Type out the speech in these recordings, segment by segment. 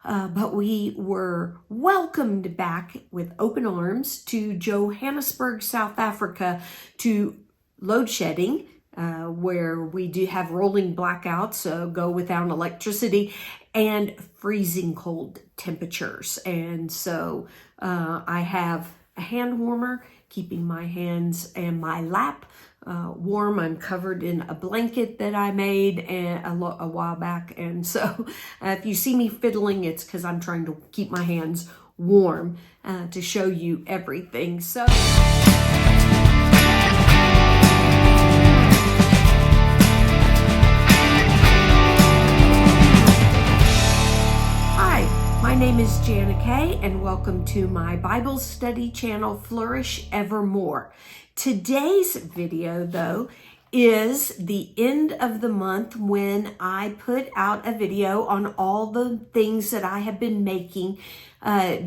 but we were welcomed back with open arms to Johannesburg, South Africa, to load shedding, where we do have rolling blackouts, so go without electricity, and freezing cold temperatures. And so I have a hand warmer keeping my hands and my lap warm. I'm covered in a blanket that I made a while back. And so if you see me fiddling, it's because I'm trying to keep my hands warm to show you everything. So my name is Jana Kay, and welcome to my Bible study channel, Flourish Evermore. Today's video, though, is the end of the month when I put out a video on all the things that I have been making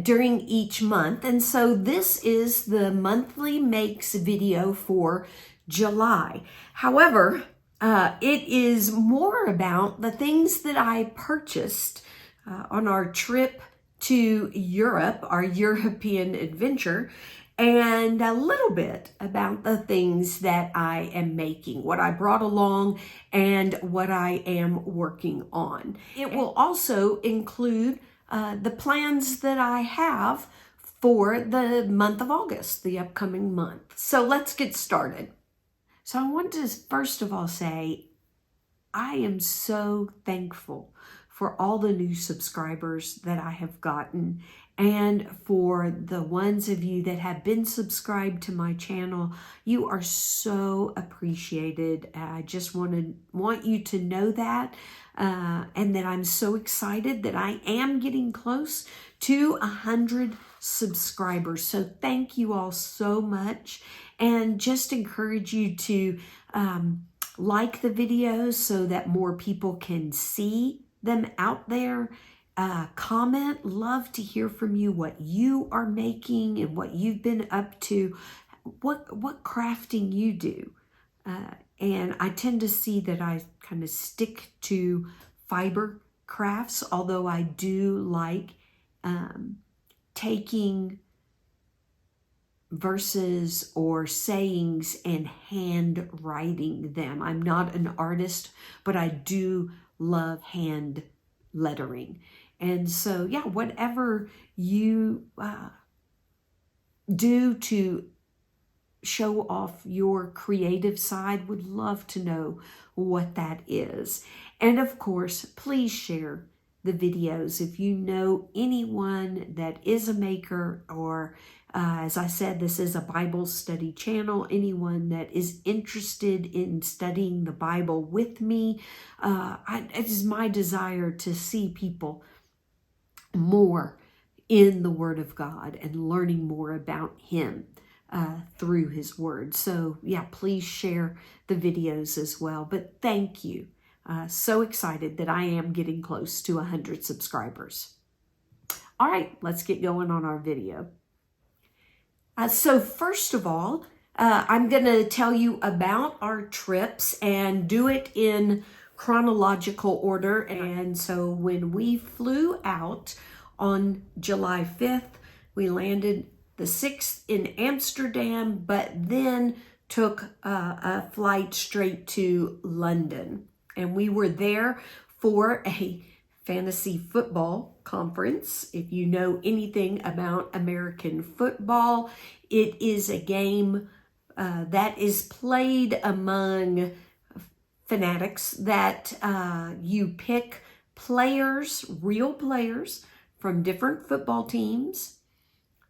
during each month. And so this is the monthly makes video for July. However, it is more about the things that I purchased on our trip to Europe, our European adventure, and a little bit about the things that I am making, what I brought along, and what I am working on. It will also include the plans that I have for the month of August, the upcoming month. So let's get started. So I want to first of all say, I am so thankful for all the new subscribers that I have gotten, and for the ones of you that have been subscribed to my channel. You are so appreciated. I just want you to know that, and that I'm so excited that I am getting close to 100 subscribers. So thank you all so much, and just encourage you to like the videos so that more people can see them out there. Comment, love to hear from you what you are making and what you've been up to, what crafting you do. And I tend to see that I kind of stick to fiber crafts, although I do like taking verses or sayings and hand writing them. I'm not an artist, but I do love hand lettering. And so, yeah, whatever you do to show off your creative side, would love to know what that is. And of course, please share the videos if you know anyone that is a maker, or as I said, this is a Bible study channel. Anyone that is interested in studying the Bible with me, it is my desire to see people more in the Word of God and learning more about Him through His Word. So yeah, please share the videos as well. But thank you. So excited that I am getting close to 100 subscribers. All right, let's get going on our video. So first of all, I'm going to tell you about our trips and do it in chronological order. And so when we flew out on July 5th, we landed the 6th in Amsterdam, but then took a flight straight to London. And we were there for a fantasy football conference. If you know anything about American football, it is a game that is played among fanatics, that you pick players, real players from different football teams.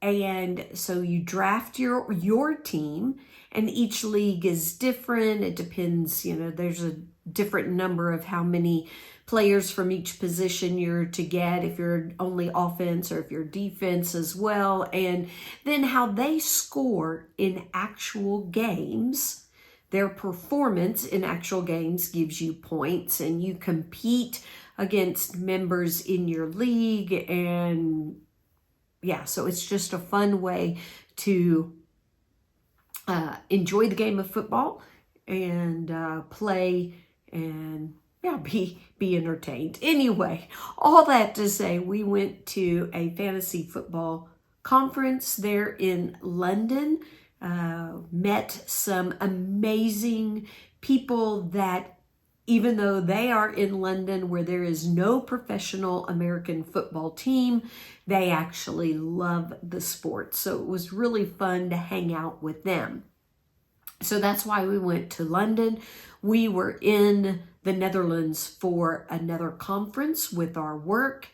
And so you draft your team, and each league is different. It depends, there's a different number of how many players from each position you're to get, if you're only offense or if you're defense as well. And then how they score in actual games. Their performance in actual games gives you points, and you compete against members in your league. And yeah, so it's just a fun way to enjoy the game of football and play and yeah, be entertained. Anyway, all that to say, we went to a fantasy football conference there in London, met some amazing people that, even though they are in London where there is no professional American football team, they actually love the sport. So it was really fun to hang out with them. So that's why we went to London. We were in the Netherlands for another conference with our work,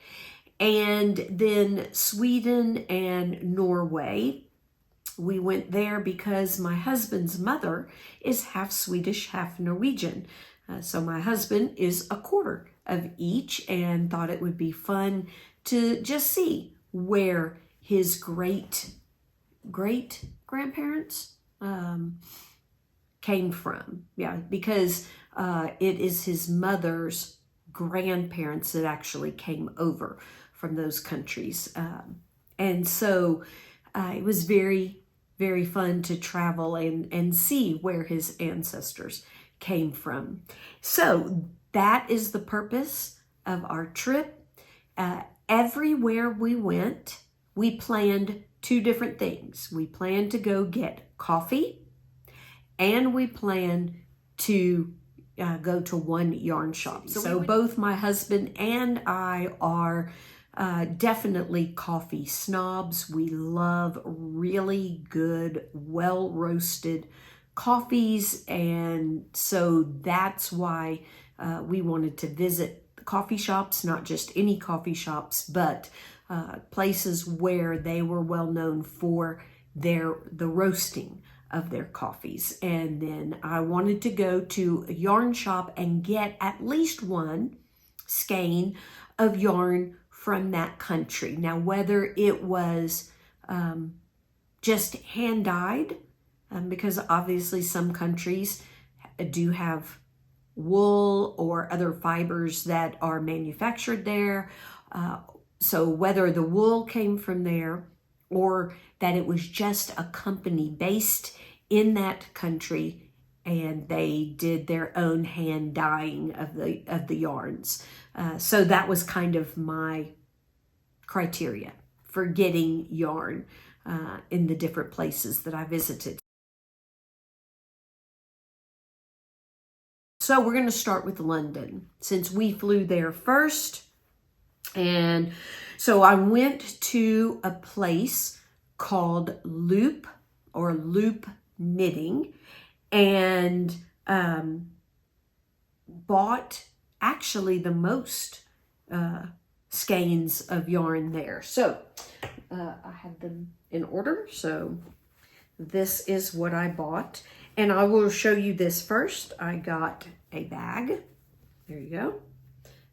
and then Sweden and Norway. We went there because my husband's mother is half Swedish, half Norwegian. So my husband is a quarter of each, and thought it would be fun to just see where his great grandparents came from. Yeah, because it is his mother's grandparents that actually came over from those countries. And so it was very, very fun to travel and see where his ancestors came from. So that is the purpose of our trip. Everywhere we went, we planned two different things. We planned to go get coffee, and we planned to go to one yarn shop. So both my husband and I are definitely coffee snobs. We love really good, well-roasted coffees, and so that's why we wanted to visit coffee shops, not just any coffee shops, but places where they were well known for the roasting of their coffees. And then I wanted to go to a yarn shop and get at least one skein of yarn from that country. Now, whether it was just hand dyed, because obviously some countries do have wool or other fibers that are manufactured there. So whether the wool came from there or that it was just a company based in that country and they did their own hand dyeing of the yarns. So that was kind of my criteria for getting yarn in the different places that I visited. So we're going to start with London since we flew there first. And so I went to a place called Loop Knitting, and bought actually the most skeins of yarn there. So I have them in order. So this is what I bought. And I will show you this first. I got a bag. There you go.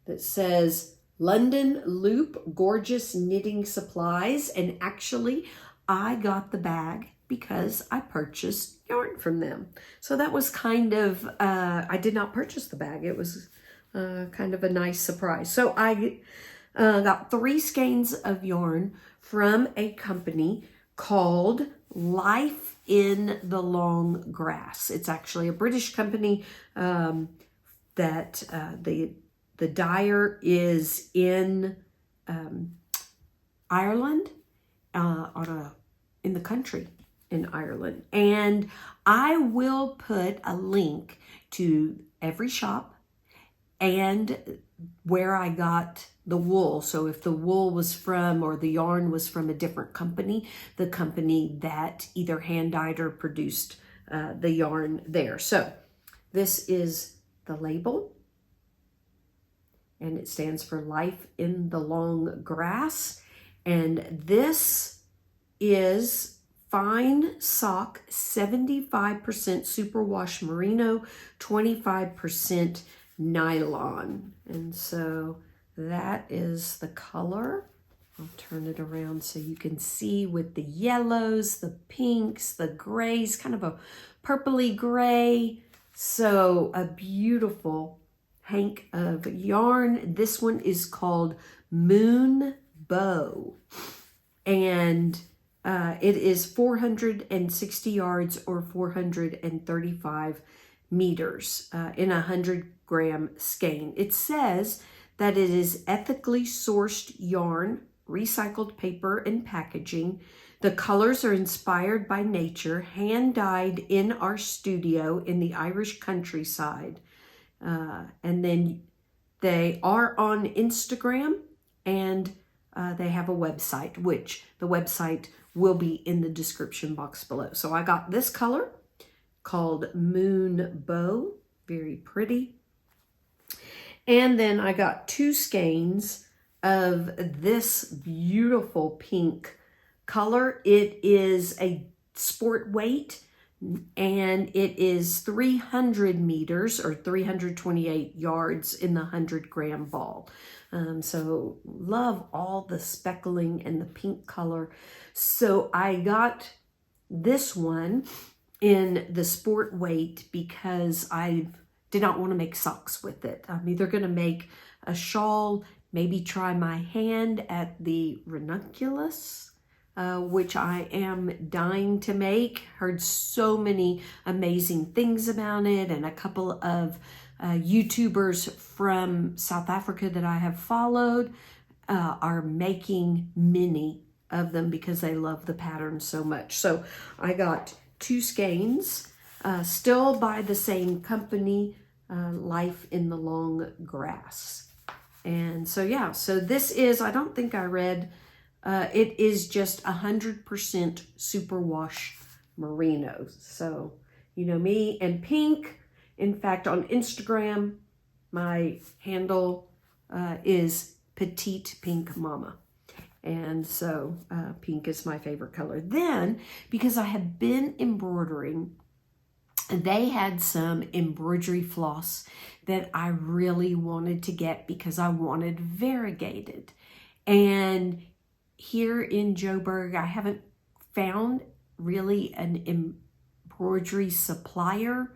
That says London Loop Gorgeous Knitting Supplies. And actually, I got the bag because I purchased yarn from them. So that was kind of, I did not purchase the bag. It was kind of a nice surprise. So I got 3 skeins of yarn from a company called Life in the Long Grass. It's actually a British company that the dyer is in Ireland, in the country in Ireland. And I will put a link to every shop and where I got the wool. So if the wool was from, or the yarn was from a different company, the company that either hand dyed or produced the yarn there. So this is the label, and it stands for Life in the Long Grass. And this is fine sock, 75% superwash merino, 25% nylon. And so that is the color. I'll turn it around so you can see with the yellows, the pinks, the grays, kind of a purpley gray. So a beautiful hank of yarn. This one is called Moon Bow, and it is 460 yards or 435 meters in a 100-gram skein. It says that it is ethically sourced yarn, recycled paper, and packaging. The colors are inspired by nature, hand-dyed in our studio in the Irish countryside. And then they are on Instagram, and they have a website, which the website will be in the description box below. So I got this color called Moon Bow, very pretty. And then I got 2 skeins of this beautiful pink color. It is a sport weight, and it is 300 meters or 328 yards in the 100-gram ball. So love all the speckling and the pink color. So I got this one in the sport weight because I did not want to make socks with it. I'm either going to make a shawl, maybe try my hand at the ranunculus, which I am dying to make. Heard so many amazing things about it, and a couple of YouTubers from South Africa that I have followed are making many of them because they love the pattern so much. So I got 2 skeins, still by the same company, Life in the Long Grass. And so yeah, so this is, I don't think I read, it is just 100% superwash merino. So you know me and pink. In fact, on Instagram, my handle is Petite Pink Mama. And so pink is my favorite color. Then, because I have been embroidering, they had some embroidery floss that I really wanted to get because I wanted variegated. And here in Joburg, I haven't found really an embroidery supplier.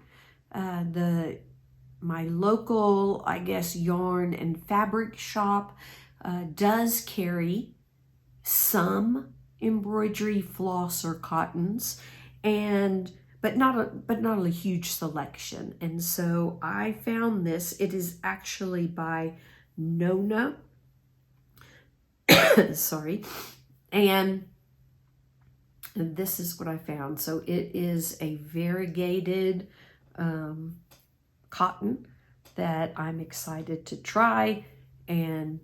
My local, I guess, yarn and fabric shop does carry some embroidery floss or cottons, but not a huge selection. And so I found this. It is actually by Nona. Sorry. And this is what I found. So it is a variegated cotton that I'm excited to try and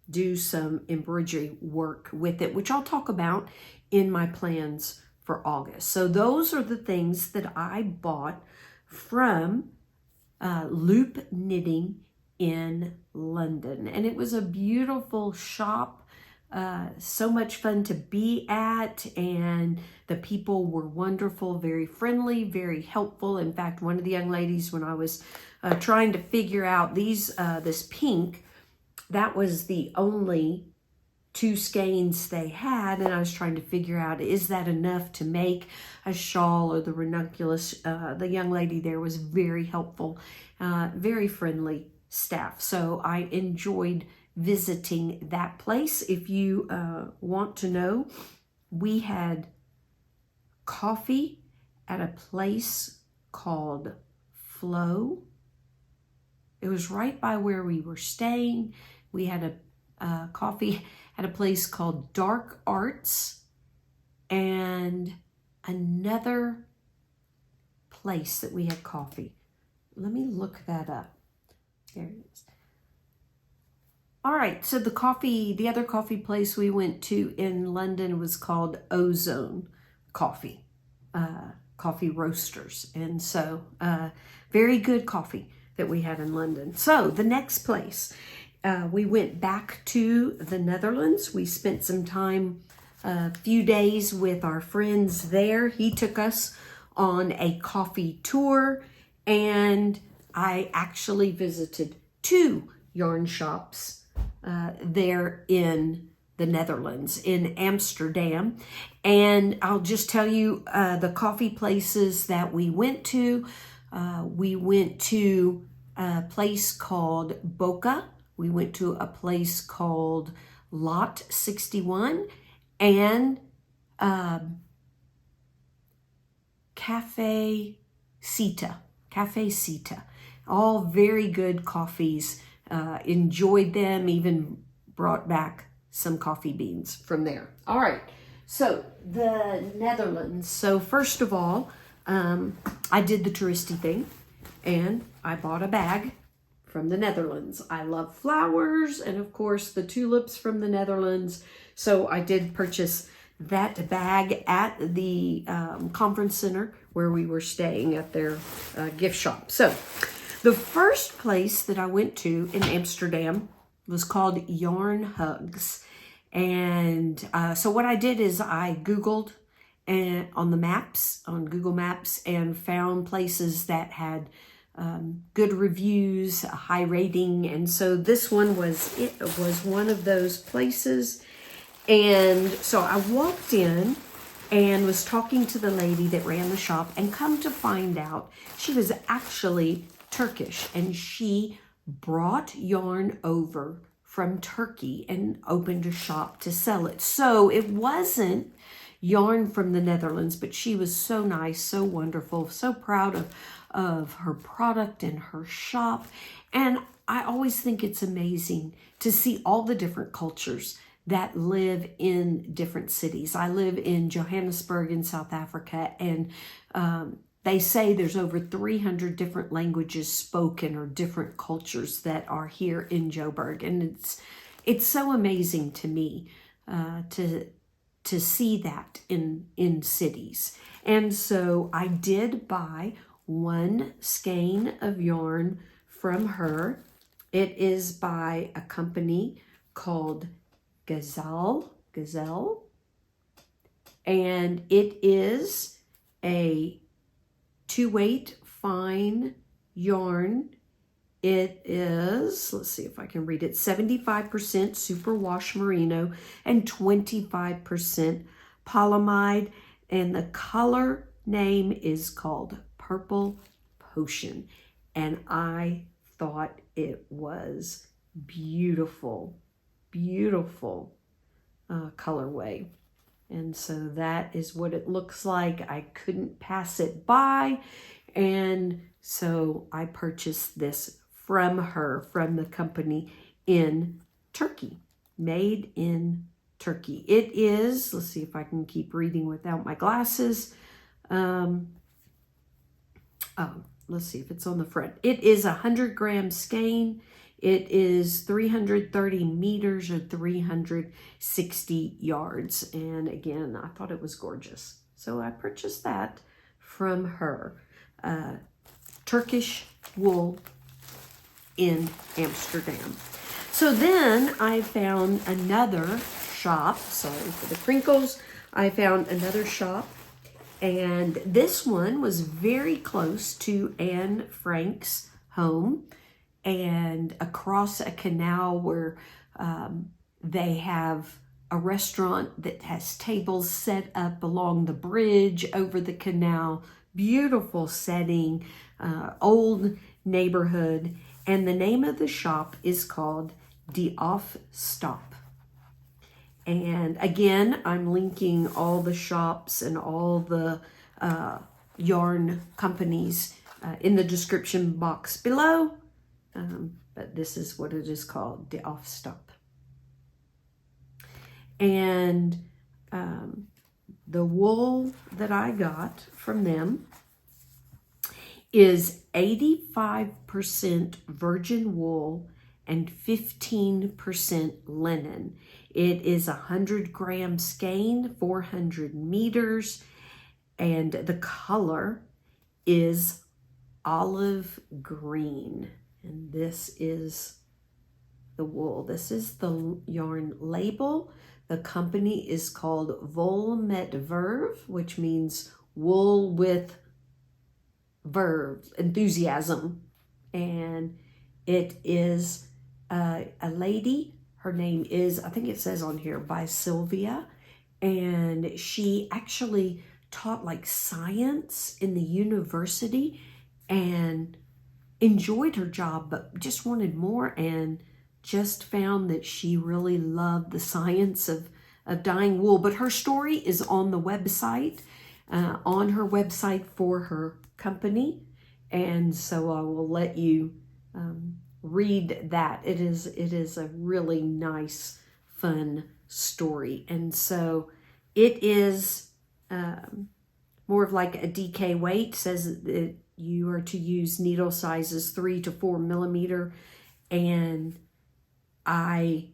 do some embroidery work with it, which I'll talk about in my plans for August. So those are the things that I bought from Loop Knitting in London. And it was a beautiful shop. So much fun to be at, and the people were wonderful, very friendly, very helpful. In fact, one of the young ladies, when I was trying to figure out this pink, that was the only 2 skeins they had, and I was trying to figure out, is that enough to make a shawl or the ranunculus? The young lady there was very helpful, very friendly staff. So I enjoyed visiting that place. If you want to know, we had coffee at a place called Flow. It was right by where we were staying. We had a coffee at a place called Dark Arts, and another place that we had coffee. Let me look that up. There it is. All right, so the other coffee place we went to in London was called Ozone Coffee, coffee roasters. And so very good coffee that we had in London. So the next place, we went back to the Netherlands. We spent some time, a few days with our friends there. He took us on a coffee tour, and I actually visited 2 yarn shops there in the Netherlands, in Amsterdam. And I'll just tell you the coffee places that we went to. We went to a place called Bocca. We went to a place called Lot 61 and Cafecito. Cafecito. All very good coffees. Enjoyed them, even brought back some coffee beans from there. All right, so the Netherlands. So first of all, I did the touristy thing and I bought a bag from the Netherlands. I love flowers and of course the tulips from the Netherlands. So I did purchase that bag at the conference center where we were staying at their gift shop. So the first place that I went to in Amsterdam was called Yarn Hugs. And so what I did is I Googled on the maps, on Google Maps, and found places that had good reviews, a high rating. And so this one was, it was one of those places. And so I walked in and was talking to the lady that ran the shop, and come to find out she was actually Turkish, and she brought yarn over from Turkey and opened a shop to sell it. So it wasn't yarn from the Netherlands, but she was so nice, so wonderful, so proud of her product and her shop. And I always think it's amazing to see all the different cultures that live in different cities. I live in Johannesburg in South Africa, and they say there's over 300 different languages spoken, or different cultures that are here in Joburg. And it's so amazing to me to see that in cities. And so I did buy one skein of yarn from her. It is by a company called Gazelle, and it is a 2-weight fine yarn. It is, let's see if I can read it, 75% superwash merino and 25% polyamide, and the color name is called Purple Potion, and I thought it was beautiful colorway. And so that is what it looks like. I couldn't pass it by, and so I purchased this from her, from the company in Turkey, made in Turkey. It is, let's see if I can keep reading without my glasses. Let's see if it's on the front. It is 100 gram skein. It is 330 meters or 360 yards. And again, I thought it was gorgeous. So I purchased that from her. Turkish wool in Amsterdam. So then I found another shop. Sorry for the crinkles. I found another shop. And this one was very close to Anne Frank's home, and across a canal where they have a restaurant that has tables set up along the bridge over the canal. Beautiful setting, old neighborhood. And the name of the shop is called the Afstap. And again, I'm linking all the shops and all the yarn companies in the description box below. But this is what it is called, the Afstap. And the wool that I got from them is 85% virgin wool and 15% linen. It is 100 gram skein, 400 meters, and the color is olive green. And this is the wool. This is the yarn label. The company is called Vol met verve, which means wool with verve, enthusiasm. And it is a lady. Her name is, I think it says on here, by Sylvia. And she actually taught like science in the university and enjoyed her job, but just wanted more, and just found that she really loved the science of dyeing wool. But her story is on the website, on her website for her company. And so I will let you read that. It is a really nice, fun story. And so it is more of like a DK weight. It says that you are to use needle sizes 3 to 4 millimeter. And I'm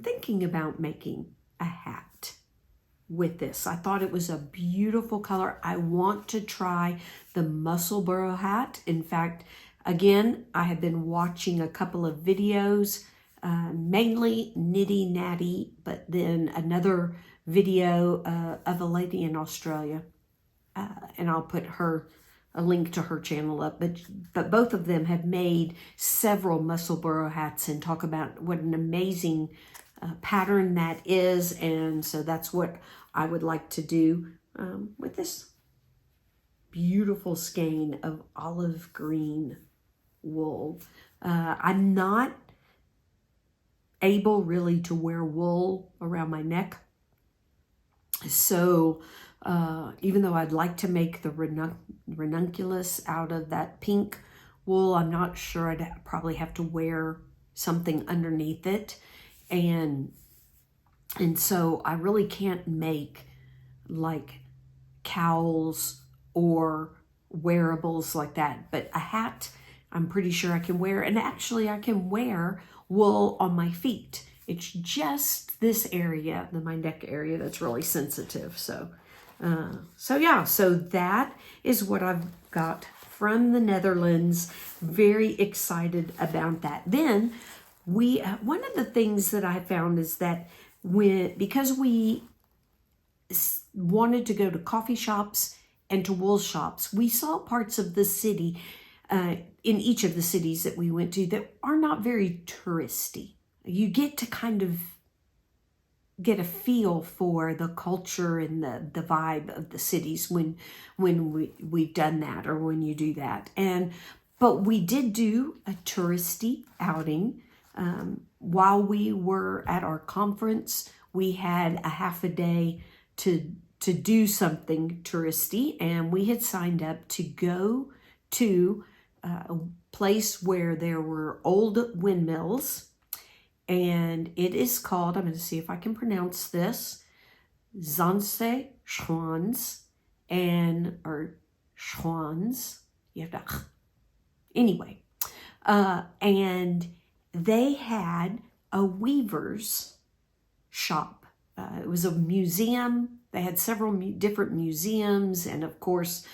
thinking about making a hat with this. I thought it was a beautiful color. I want to try the Musselburgh hat. In fact, again, I have been watching a couple of videos, mainly Nitty Natty, but then another video of a lady in Australia, and I'll put a link to her channel up. But both of them have made several Musselburgh hats and talk about what an amazing pattern that is. And so that's what I would like to do with this beautiful skein of olive green wool. I'm not able really to wear wool around my neck. So even though I'd like to make the ranunculus out of that pink wool, I'm not sure. I'd probably have to wear something underneath it. And so I really can't make like cowls or wearables like that. But a hat, I'm pretty sure I can wear. And actually I can wear wool on my feet. It's just this area, my neck area, that's really sensitive. So yeah, so that is what I've got from the Netherlands. Very excited about that. Then one of the things that I found is that because we wanted to go to coffee shops and to wool shops, we saw parts of the city, in each of the cities that we went to, that are not very touristy. You get to kind of get a feel for the culture and the vibe of the cities when we've done that, or when you do that. But we did do a touristy outing. While we were at our conference, we had a half a day to do something touristy, and we had signed up to go to a place where there were old windmills. And it is called, I'm going to see if I can pronounce this, Zanse Schwans, or Schwans. You have to, anyway. And they had a weaver's shop. It was a museum. They had several different museums, and of course,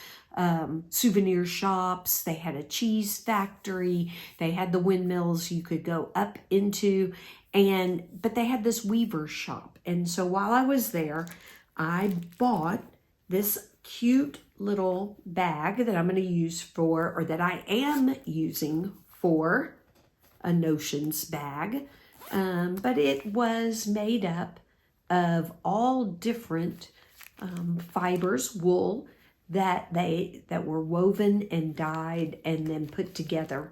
souvenir shops. They had a cheese factory. They had the windmills you could go up into, but they had this weaver shop. And so while I was there, I bought this cute little bag that I'm going to use or that I am using for a notions bag. But it was made up of all different fibers, wool, that were woven and dyed and then put together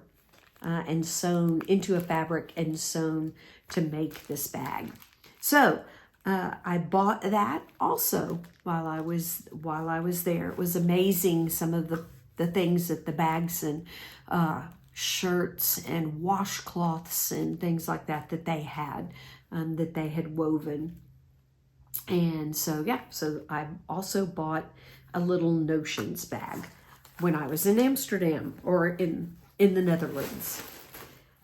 and sewn into a fabric and sewn to make this bag. So I bought that also while I was there. It was amazing, some of the things that the bags and shirts and washcloths and things like that they had woven. And so yeah, so I also bought a little notions bag when I was in Amsterdam, or in the Netherlands.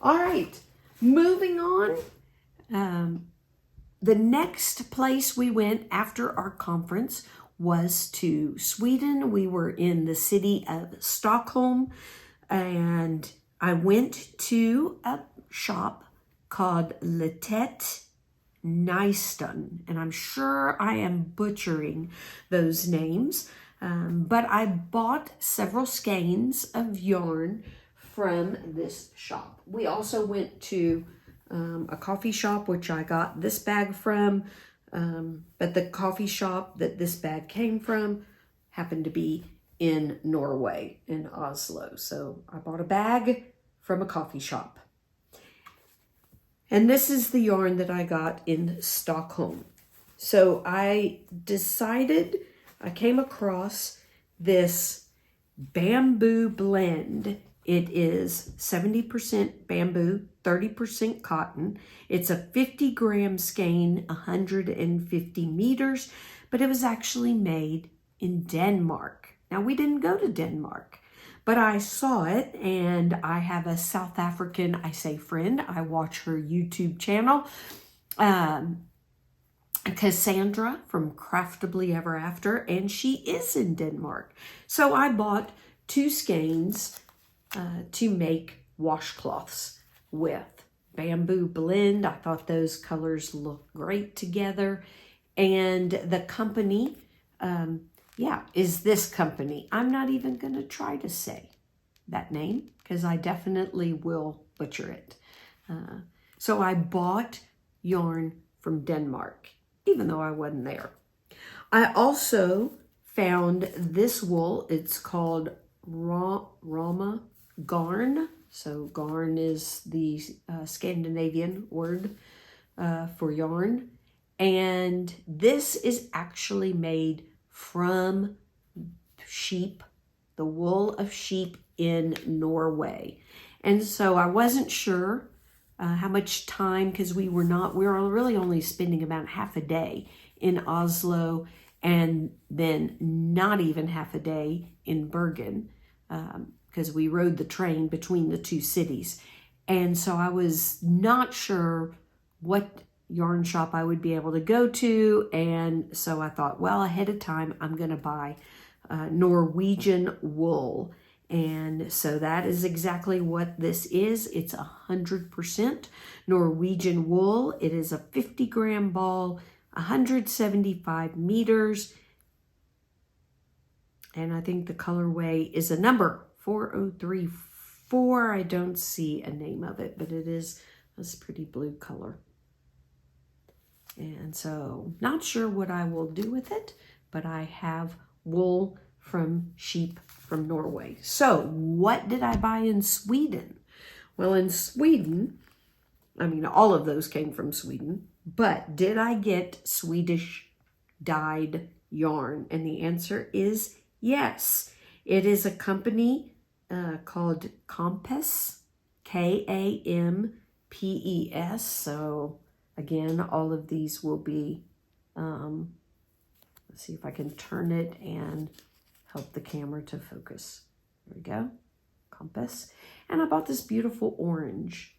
All right, moving on. The next place we went after our conference was to Sweden. We were in the city of Stockholm, and I went to a shop called Litet Nystan, and I'm sure I am butchering those names, but I bought several skeins of yarn from this shop. We also went to a coffee shop, which I got this bag from, but the coffee shop that this bag came from happened to be in Norway, in Oslo. So I bought a bag from a coffee shop. And this is the yarn that I got in Stockholm. So I came across this bamboo blend. It is 70% bamboo, 30% cotton. It's a 50-gram skein, 150 meters, but it was actually made in Denmark. Now, we didn't go to Denmark, but I saw it, and I have a South African, I say friend, I watch her YouTube channel, Cassandra from Craftably Ever After, and she is in Denmark. So I bought 2 skeins to make washcloths with. Bamboo blend, I thought those colors look great together. And the company, is this company. I'm not even going to try to say that name because I definitely will butcher it. So I bought yarn from Denmark, even though I wasn't there. I also found this wool. It's called Rama garn. So garn is the Scandinavian word for yarn. And this is actually made from sheep, the wool of sheep in Norway. And so I wasn't sure how much time, because we were really only spending about half a day in Oslo, and then not even half a day in Bergen, because we rode the train between the 2 cities. And so I was not sure what yarn shop I would be able to go to. And so I thought, well, ahead of time, I'm going to buy Norwegian wool. And so that is exactly what this is. It's 100% Norwegian wool. It is a 50-gram ball, 175 meters. And I think the colorway is a number 4034. I don't see a name of it, but it is this pretty blue color. And so not sure what I will do with it, but I have wool from sheep from Norway. So what did I buy in Sweden? Well, in Sweden, I mean, all of those came from Sweden, but did I get Swedish dyed yarn? And the answer is yes. It is a company called Compass, Kampes. So again, all of these will be, let's see if I can turn it and help the camera to focus. There we go, Compass. And I bought this beautiful orange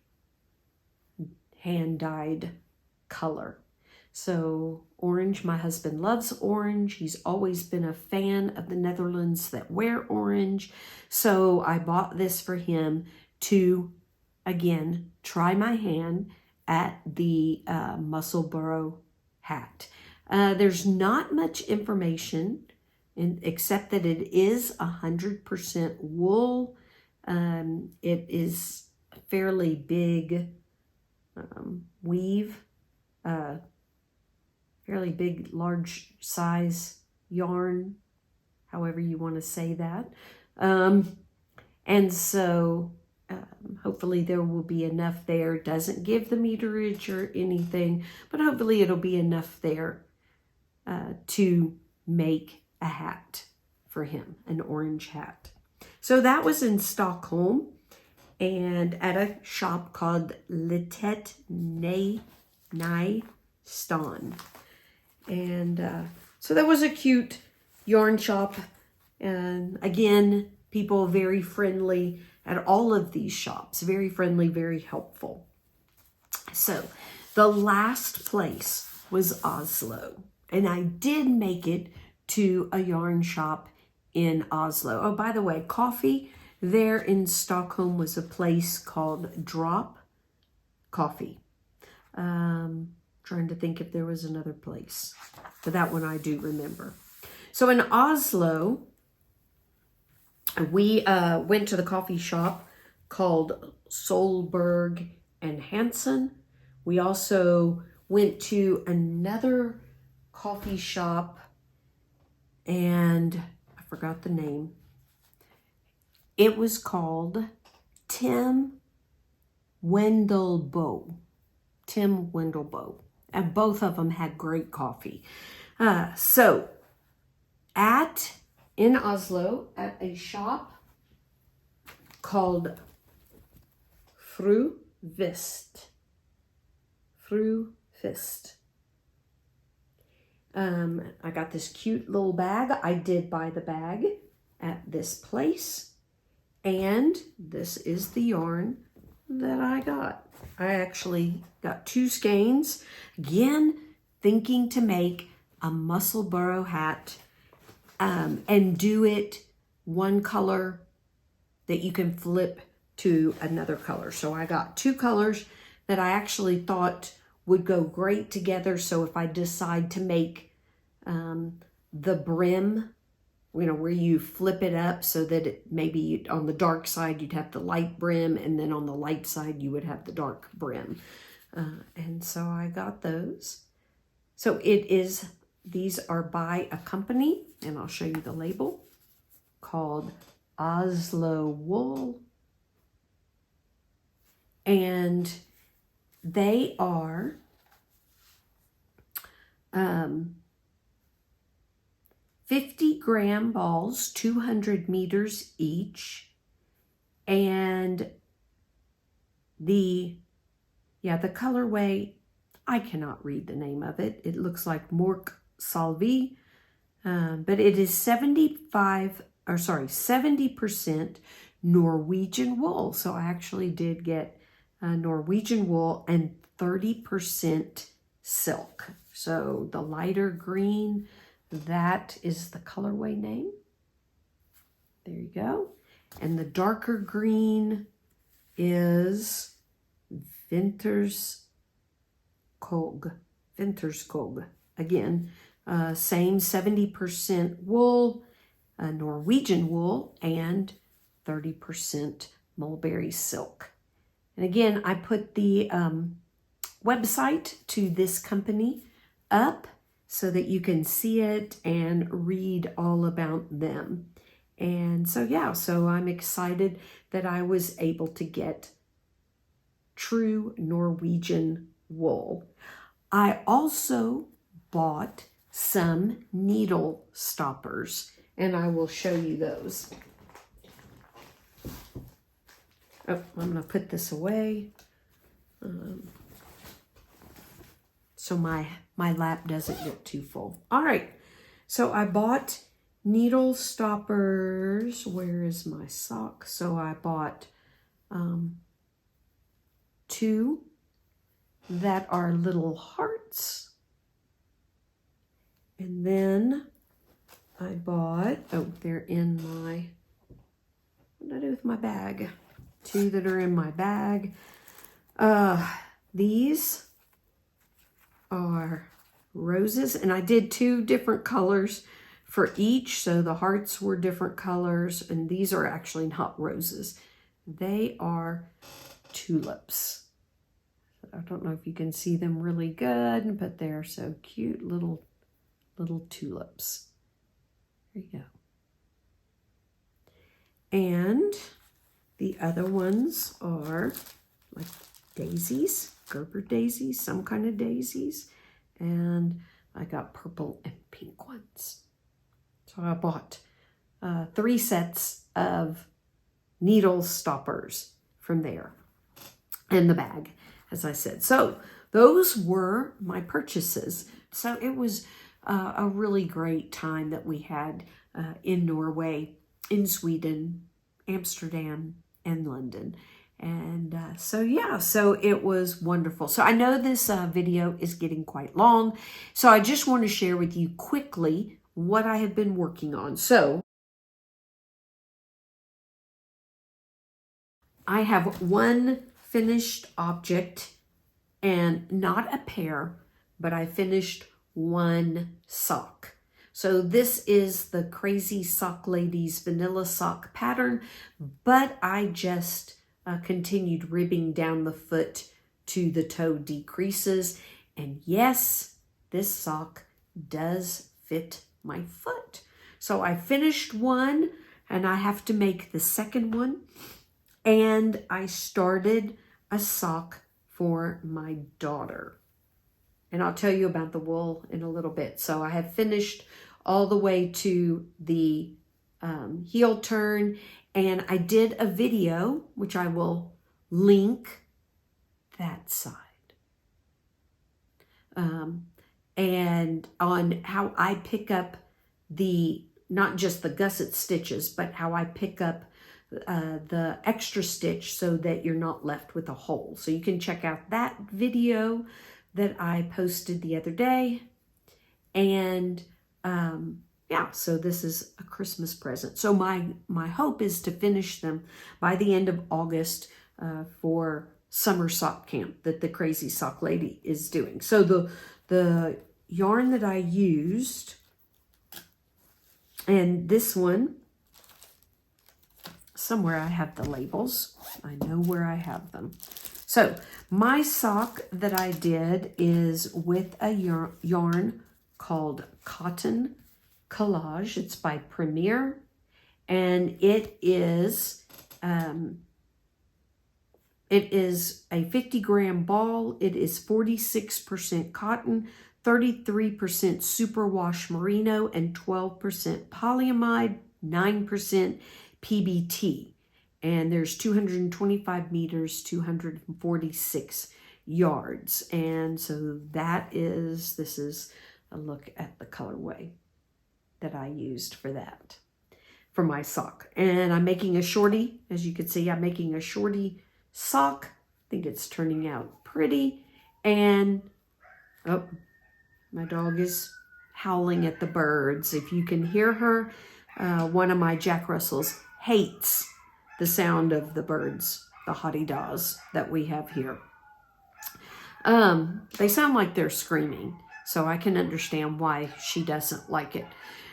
hand-dyed color. So orange, my husband loves orange. He's always been a fan of the Netherlands that wear orange. So I bought this for him to, again, try my hand at the Musselburgh hat. There's not much information except that it is 100% wool. It is fairly big weave, fairly big, large size yarn, however you want to say that. And so hopefully there will be enough there. It doesn't give the meterage or anything, but hopefully it'll be enough there to make a hat for him, an orange hat. So that was in Stockholm and at a shop called Litet Nystan. And so that was a cute yarn shop. And again, people very friendly at all of these shops. Very friendly, very helpful. So the last place was Oslo. And I did make it to a yarn shop in Oslo. Oh, by the way, Koffie there in Stockholm was a place called Drop Koffie. Trying to think if there was another place, but that one I do remember. So in Oslo, we went to the coffee shop called Solberg and Hansen. We also went to another coffee shop, and I forgot the name. It was called Tim Wendelboe. And both of them had great coffee. So at in Oslo at a shop called Fru Vist. Fru Vist. I got this cute little bag. I did buy the bag at this place. And this is the yarn that I got. I actually got 2 skeins. Again, thinking to make a Musselburgh hat and do it one color that you can flip to another color. So I got 2 colors that I actually thought would go great together. So if I decide to make the brim, you know, where you flip it up so that it maybe on the dark side you'd have the light brim, and then on the light side you would have the dark brim. And so I got those. So these are by a company, and I'll show you the label, called Oslo Wool. And they are 50-gram balls, 200 meters each. And the colorway, I cannot read the name of it. It looks like Mork Salvi, but it is 70% Norwegian wool. So I actually did get Norwegian wool and 30% silk. So the lighter green, that is the colorway name. There you go. And the darker green is Vinterskog. Again, same 70% wool, Norwegian wool, and 30% mulberry silk. And again, I put the website to this company up so that you can see it and read all about them. And so, yeah, so I'm excited that I was able to get true Norwegian wool. I also bought some needle stoppers, and I will show you those. Oh, I'm going to put this away so my lap doesn't get too full. All right, so I bought needle stoppers. Where is my sock? So I bought 2 that are little hearts. And then I bought, they're in my, what did I do with my bag? 2 that are in my bag. These are roses, and I did 2 different colors for each. So the hearts were different colors, and these are actually not roses. They are tulips. I don't know if you can see them really good, but they're so cute, little tulips. There you go. And the other ones are like daisies, Gerber daisies, some kind of daisies. And I got purple and pink ones. So I bought 3 sets of needle stoppers from there, and the bag, as I said. So those were my purchases. So it was a really great time that we had in Norway, in Sweden, Amsterdam, and London. And so it was wonderful. So I know this video is getting quite long, so I just want to share with you quickly what I have been working on. So I have 1 finished object, and not a pair, but I finished 1 sock. So this is the Crazy Sock Ladies vanilla sock pattern, but I just continued ribbing down the foot to the toe decreases. And yes, this sock does fit my foot. So I finished 1, and I have to make the second one. And I started a sock for my daughter. And I'll tell you about the wool in a little bit. So I have finished all the way to the heel turn. And I did a video, which I will link that side. And on how I pick up not just the gusset stitches, but how I pick up the extra stitch so that you're not left with a hole. So you can check out that video that I posted the other day. And yeah, so this is a Christmas present. So my hope is to finish them by the end of August for summer sock camp that the Crazy Sock Lady is doing. So the yarn that I used, and this one, somewhere I have the labels. I know where I have them. So my sock that I did is with a yarn called Cotton Collage. It's by Premier, and it is a 50-gram ball. It is 46% cotton, 33% superwash merino, and 12% polyamide, 9% PBT. And there's 225 meters, 246 yards. And so this is a look at the colorway that I used for that, for my sock. And I'm making a shorty. As you can see, I'm making a shorty sock. I think it's turning out pretty. And oh, my dog is howling at the birds. If you can hear her, one of my Jack Russells hates the sound of the birds, the hottie-daws that we have here. They sound like they're screaming, so I can understand why she doesn't like it.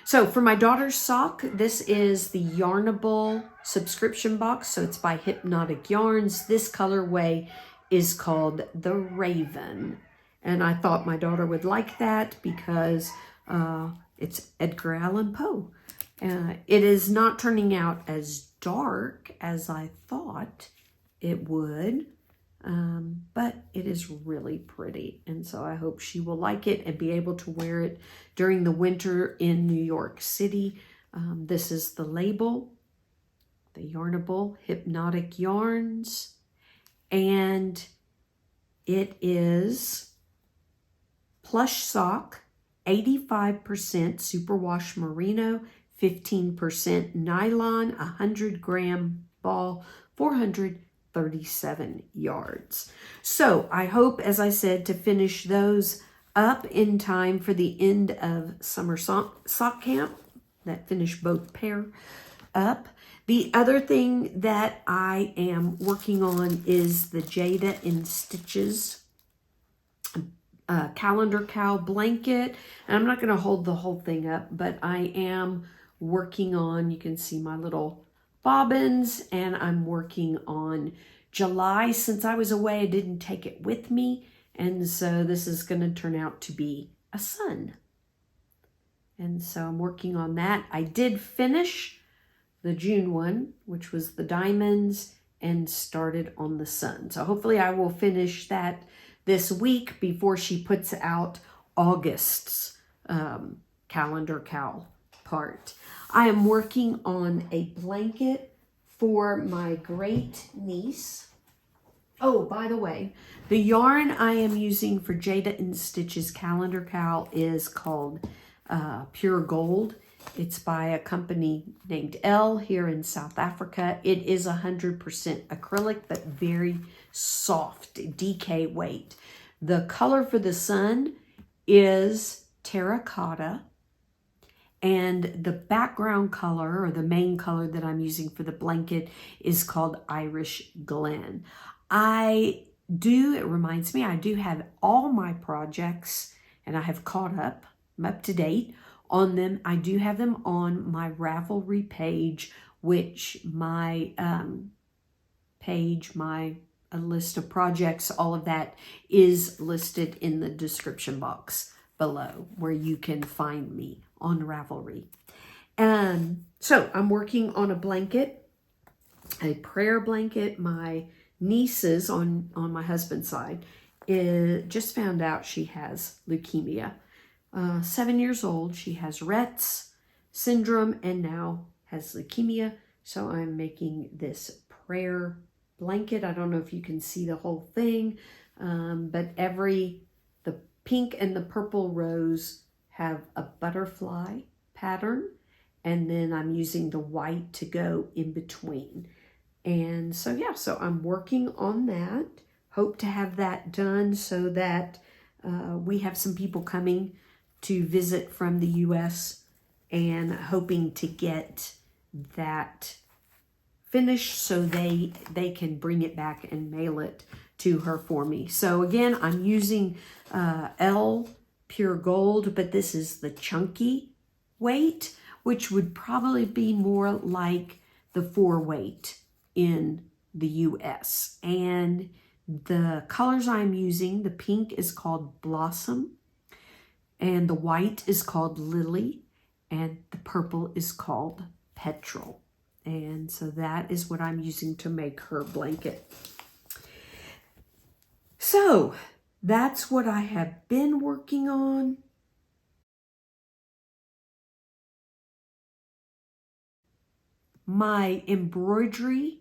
So for my daughter's sock, this is the Yarnable subscription box. So it's by Hypnotic Yarns. This colorway is called the Raven. And I thought my daughter would like that because it's Edgar Allan Poe. It is not turning out as dark as I thought it would, but it is really pretty. And so I hope she will like it and be able to wear it during the winter in New York City. This is the label, the Yarnable Hypnotic Yarns, and it is plush sock, 85% superwash merino, 15% nylon, 100-gram ball, 437 yards. So I hope, as I said, to finish those up in time for the end of summer sock camp, that finish both pair up. The other thing that I am working on is the Jada in Stitches calendar cowl blanket. And I'm not going to hold the whole thing up, but I am working on, you can see my little bobbins, and I'm working on July. Since I was away, I didn't take it with me, and so this is going to turn out to be a sun. And so I'm working on that. I did finish the June one, which was the diamonds, and started on the sun. So hopefully I will finish that this week before she puts out August's calendar cowl part. I am working on a blanket for my great niece. Oh, by the way, the yarn I am using for Jada in Stitches calendar cowl is called Pure Gold. It's by a company named Elle here in South Africa. It is 100% acrylic, but very soft, DK weight. The color for the sun is terracotta, and the background color, or the main color that I'm using for the blanket, is called Irish Glen. It reminds me, I do have all my projects, and I have caught up. I'm up to date on them. I do have them on my Ravelry page, which my a list of projects, all of that is listed in the description box below, where you can find me on Ravelry. So I'm working on a blanket, a prayer blanket. My nieces on my husband's side just found out she has leukemia. 7 years old. She has Rhett's syndrome and now has leukemia. So I'm making this prayer blanket. I don't know if you can see the whole thing, but the pink and the purple rose have a butterfly pattern, and then I'm using the white to go in between. And so yeah, so I'm working on that. Hope to have that done so that we have some people coming to visit from the US, and hoping to get that finished so they can bring it back and mail it to her for me. So again, I'm using L Pure Gold, but this is the chunky weight, which would probably be more like the 4 weight in the US. And the colors I'm using, the pink is called Blossom, and the white is called Lily, and the purple is called Petrol. And so that is what I'm using to make her blanket. So that's what I have been working on. My embroidery,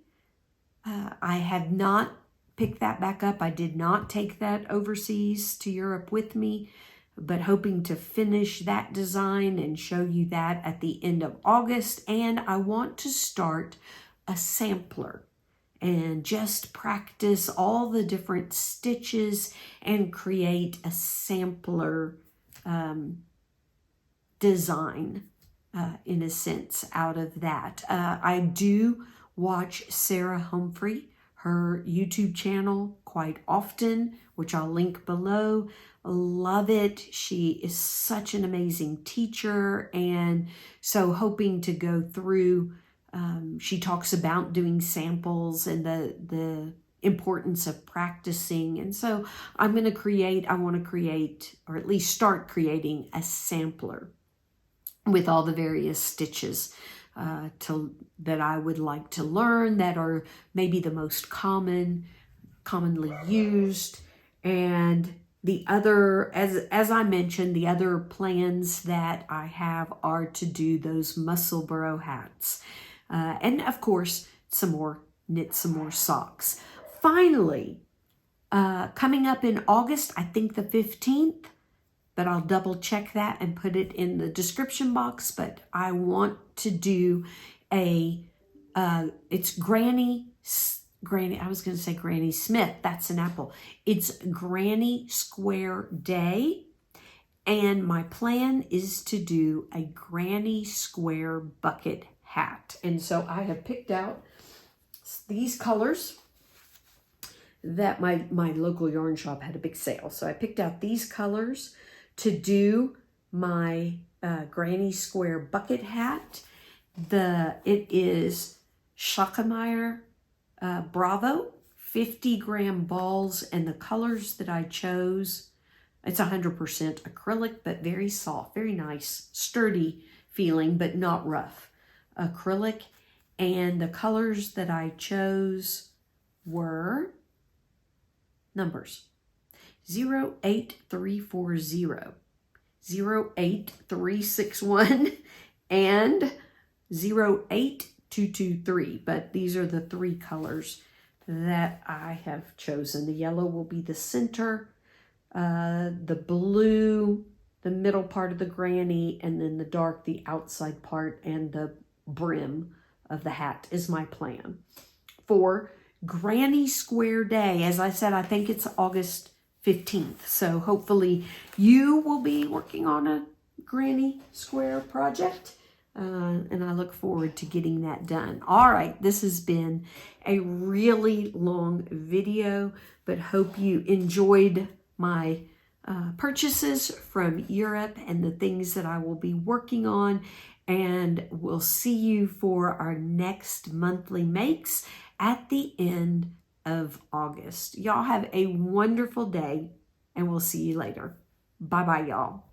I have not picked that back up. I did not take that overseas to Europe with me, but hoping to finish that design and show you that at the end of August. And I want to start a sampler and just practice all the different stitches and create a sampler design in a sense out of that. I do watch Sarah Humphrey, her YouTube channel, quite often, which I'll link below. Love it. She is such an amazing teacher, and so hoping to go through, she talks about doing samples and the importance of practicing. And so I want to create, or at least start creating, a sampler with all the various stitches that I would like to learn, that are maybe the most commonly used. And the other, as I mentioned, the other plans that I have are to do those Musselburgh hats. And of course, knit some more socks. Finally, coming up in August, I think the 15th, but I'll double check that and put it in the description box. But I want to do it's Granny, I was going to say Granny Smith, that's an apple. It's Granny Square Day. And my plan is to do a Granny Square bucket hat. And so I have picked out these colors that my local yarn shop had a big sale. So I picked out these colors to do my Granny Square bucket hat. It is Schackemeyer Bravo, 50-gram balls, and the colors that I chose, it's 100% acrylic, but very soft, very nice, sturdy feeling, but not rough acrylic. And the colors that I chose were numbers 08340, 08361, and 08223. But these are the 3 colors that I have chosen. The yellow will be the center, the blue, the middle part of the granny, and then the dark, the outside part, and the brim of the hat is my plan for Granny Square Day. As I said, I think it's August 15th. So hopefully you will be working on a Granny Square project. And I look forward to getting that done. All right, this has been a really long video, but hope you enjoyed my purchases from Europe and the things that I will be working on. And we'll see you for our next monthly makes at the end of August. Y'all have a wonderful day, and we'll see you later. Bye-bye, y'all.